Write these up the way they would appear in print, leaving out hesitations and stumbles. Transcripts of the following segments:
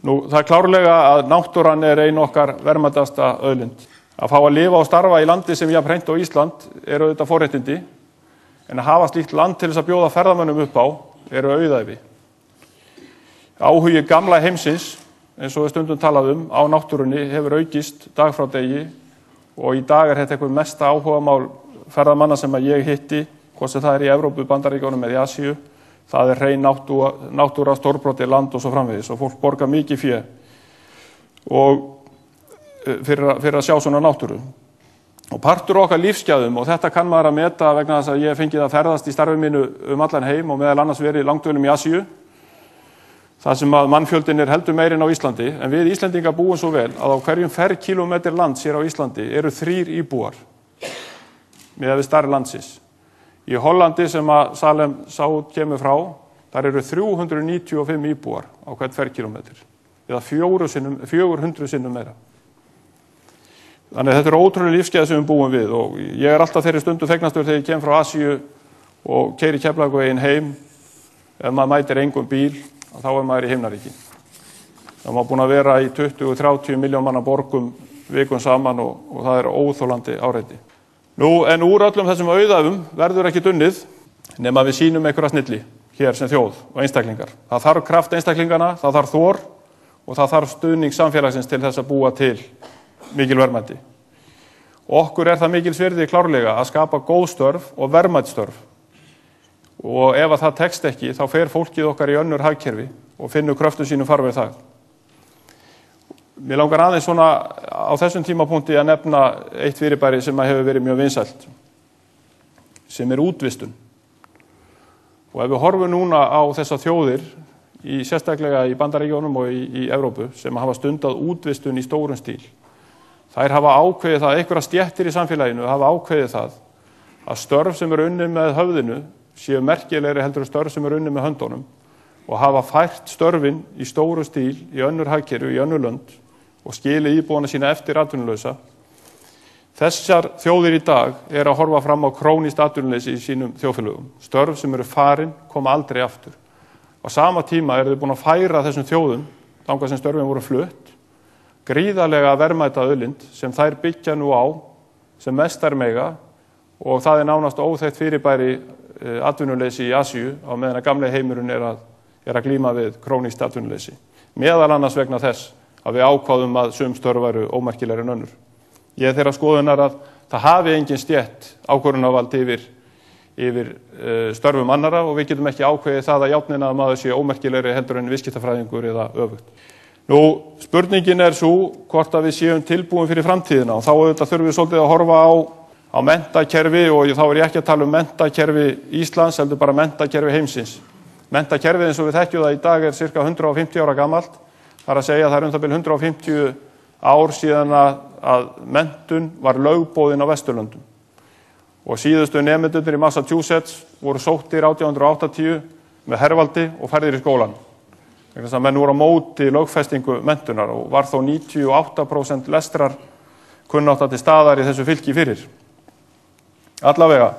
Það klárlega að náttúran ein okkar verðmætasta auðlind. Að fá að lifa og starfa í landi sem jafn hreint og Ísland eru auðvitað forréttindi, en að hafa slíkt land til þess að bjóða ferðamönnum upp á eru auðæfi. Áhugi gamla heimsins, eins og við stundum talað á náttúrunni, hefur aukist dag frá degi og í dag þetta eitthvað mesta áhugamál ferðamanna sem að ég hitti, hvort sem það í Evrópu, Bandaríkjunum eða í Asíu. Það hrein náttúra, stórbrotið land og svo framvegis og fólk borgar mikið fé og fyrir að sjá svona náttúru. Og partur okkar lífsgæðum, og þetta kann maður að meta vegna þess að ég fengið að ferðast í starfi mínu allan heim og meðal annars verið langdvölum í Asíu, þar sem að mannfjöldin heldur meiri en á Íslandi, en við Íslendingar búum svo vel að á hverjum ferkílómetri lands hér á Íslandi eru 3 íbúar miðað við stærð landsins. Í Hollandi sem að Salem Saud kemur frá, þar eru 395 íbúar á hvern ferkílómetri, eða 400 sinnum meira. Þannig að þetta eru ótrúlega lífsgæði sem við búum við og ég alltaf þeirri stundu fegnastur þegar ég kem frá Asíu og keyri Keflavíkurveginn heim. Ef maður mætir engum bíl, þá maður í himnaríki. Það maður búin að vera í 20-30 miljón manna borgum vikum saman og það óþolandi áreiti. En úr öllum þessum auðæfum verður ekki unnið nema við sýnum einhverja snilli hér sem þjóð og einstaklingar. Það þarf kraft einstaklingana, það þarf þor og það þarf stuðning samfélagsins til þess að búa til mikil verðmæti. Okkur það mikils virði klárlega að skapa góð störf og verðmætstörf. Og ef það tekst ekki, þá fer fólkið okkar í önnur hagkerfi og finnur kröftum sínum farveg það. Mér langar aðeins svona á þessum tímapunkti að nefna eitt fyrirbæri sem hefur verið mjög vinsælt, sem útvistun. Og ef við horfum núna á þessar þjóðir, sérstaklega í Bandaríkjunum og í Evrópu, sem hafa stundað útvistun í stórum stíl, þær hafa ákveðið það, einhverja stéttir í samfélaginu hafa ákveðið það að störf sem unnið með höfðinu séu merkilegri heldur störf sem unnið með höndunum og hafa fært störfin í stóru stíl í önnur hagkerfi, í önnur lönd og skili íbúana sína eftir atvinnulausa. Þessar þjóðir í dag að horfa fram á krónískt atvinnuleysi í sínum þjóðfélögum. Störf sem eru farin koma aldrei aftur. Á sama tíma þau búin að færa þessum þjóðum, þangað sem störfin voru flutt, gríðarlega verðmæta auðlind sem þær byggja nú á sem mestar mega og það nánast óþekkt fyrirbæri atvinnuleysi í Asíu á meðan að gamli heimurinn að glíma við krónískt atvinnuleysi. Meðal annars vegna þess að við ákváðum að sum störf væru ómerkilegri en önnur. Ég þeirra skoðunar að það hafi engin stétt ákvörðunarvald yfir störfum annarra og við getum ekki ákveðið það að játnin að maður sé ómerkilegri heldur en viðskiptafræðingur eða öfugt. Spurningin svo hvort að við séum tilbúin fyrir framtíðina og þá þurfum við svolítið að horfa á menntakerfi og þá ég ekki að tala menntakerfi Íslands, heldur bara menntakerfi heimsins. Menntakerfið eins og við þekkjum það í dag cirka 150 ára gamalt. Það að segja það bil 150 ár síðan að menntun var lögboðin á Vesturlöndum. Og síðustu nemendurnir í Massachusetts voru sóttir 1880 með hervaldi og færðir í skólan. Þess að menn voru á móti lögfestingu menntunar og var þó 98% lestrar kunnátta til staðar í þessu fylki fyrir. Allavega,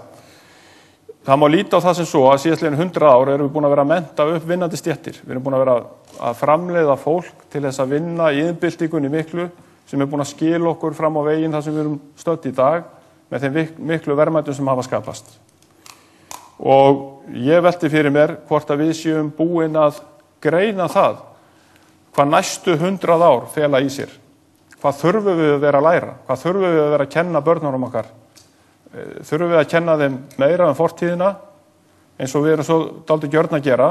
það má líta á það sem svo að síðastliðin 100 ár erum við búin að vera að mennta upp vinnandi stéttir. Við erum búin að vera að framleiða fólk til þess að vinna í iðnbyltingunni miklu sem búin að skila okkur fram á veginn þar sem við erum stödd í dag með þeim miklu verðmætum sem hafa skapast. Og ég velti fyrir mér hvort að við séum búin að greina það hvað næstu 100 ár fela í sér. Hvað þurfum við að vera að læra? Hvað þurfum við að vera að kenna börnunum okkar? Þurfum við að kenna þeim meira fortíðina eins og við erum svo dálítið gjörn að gera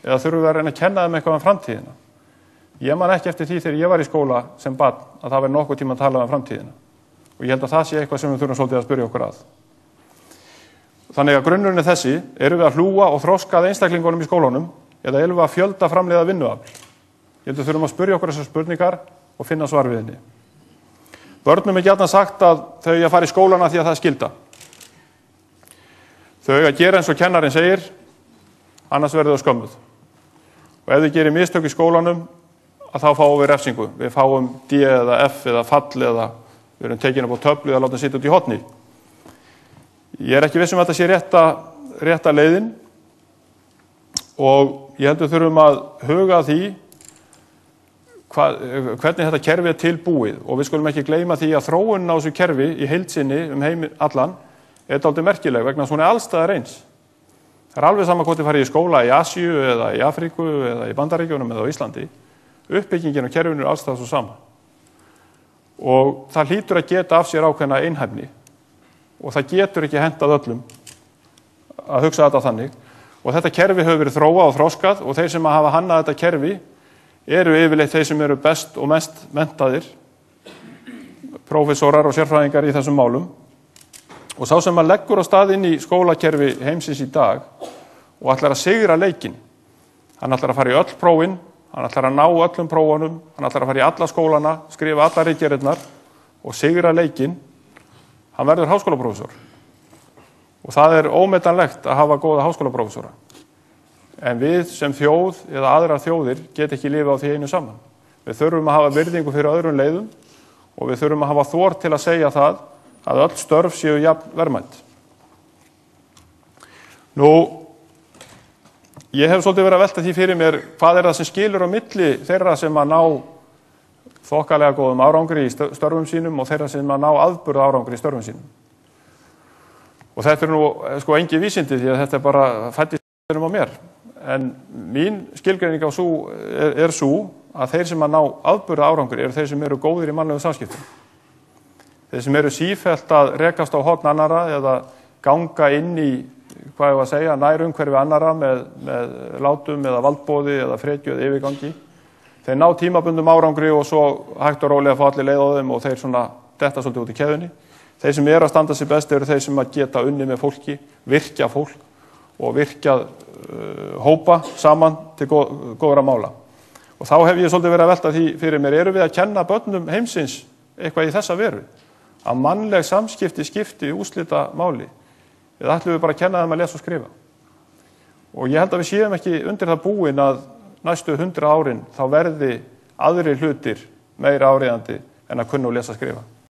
eða þurfum við að reyna að kenna þeim eitthvað framtíðina? Ég man ekki eftir því þegar ég var í skóla sem barn að það væri nokkuð tíma að tala framtíðina. Og ég held að það sé eitthvað sem við þurfum svolítið að spyrja okkur að. Þannig að grunnurinn þessi, erum við að hlúa og þroska að einstaklingunum í skólunum eða erum við að fjölda framleiða vinnuafl? Ég held að þurfum að spyrja okkur þessar spurningar og finna svar við henni. Börnum gjarnan sagt að þau að fara í skólana því að það skylda. Þau að gera eins og kennarinn segir, annars verður það skömmuð. Og ef þau gerir mistök í skólanum, að þá fáum við refsingu. Við fáum D eða F eða fall eða við erum tekin upp á töflu eða látum sitja út í horni. Ég ekki viss þetta sé rétta leiðin og ég heldur þurfum að huga því hvernig þetta kerfi tilbúið og við skulum ekki gleyma því að þróunin á þessu kerfi í heild sinni heim allan dálítið merkileg vegna svona allstaðar eins. Það alveg sama hvort þið farið í skóla í Asíu eða í Afríku eða í Bandaríkjunum eða á Íslandi. Uppbyggingin á kerfinu allstaðar svo sama. Og það hlýtur að geta af sér ákveðna einhæfni og það getur ekki hentað öllum að hugsa þetta þannig. Og þetta kerfi hefur verið þróað og þroskað og þeir sem hafa hannað þetta kerfi eru yfirleitt þeir sem eru best og mest menntaðir, prófessorar og sérfræðingar í þessum málum. Og sá sem leggur á stað inn í skólakerfi heimsins í dag og ætlar að sigra leikinn, hann ætlar að fara í öll prófin, hann ætlar að ná öllum prófunum, hann ætlar að fara í alla skólana, skrifa alla ritgerðirnar og sigra leikinn, hann verður háskólaprófessor. Og það er ómetanlegt að hafa góða háskólaprófessora. En við sem þjóð eða aðrar þjóðir get ekki lifað á því einu saman. Við þurfum að hafa virðingu fyrir öðrum leiðum og við þurfum að hafa þor til að segja það að öll störf séu jafn verðmæt. Nú, ég hef svolítið verið að velta því fyrir mér hvað er það sem skilur á milli þeirra sem að ná þokkalega góðum árangri í störfum sínum og þeirra sem að ná afburða árangri í störfum sínum. Og þetta er nú sko engin vísindi því að þetta er bara fæddist á mér. En mín skilgreining á er sú að þeir sem að ná afburða árangri eru þeir sem eru góðir í mannlegum samskiptum. Þeir sem eru sífellt að rekast á horn annarra eða ganga inn í, hvað ég var að segja, nær umhverfi annarra með látum eða valdboði eða frekju eða yfirgangi. Þeir ná tímabundum árangri og svo hægt og rólega fá allir leið á þeim og þeir svona detta svolítið út í keðjunni. Þeir sem eru að standa sig best eru þeir sem að geta unnið með fólki, virkja fólk og virkjað hópa saman til góðra mála. Og þá hef ég svolítið verið að velta því fyrir mér, eru við að kenna börnum heimsins eitthvað í þessa veru? Að mannleg samskipti skipti úrslita máli? Eða ætlum við bara að kenna þeim að lesa og skrifa? Og ég held að við séum ekki undir það búin að næstu 100 árin þá verði aðrir hlutir meira áríðandi en að kunna og lesa og skrifa.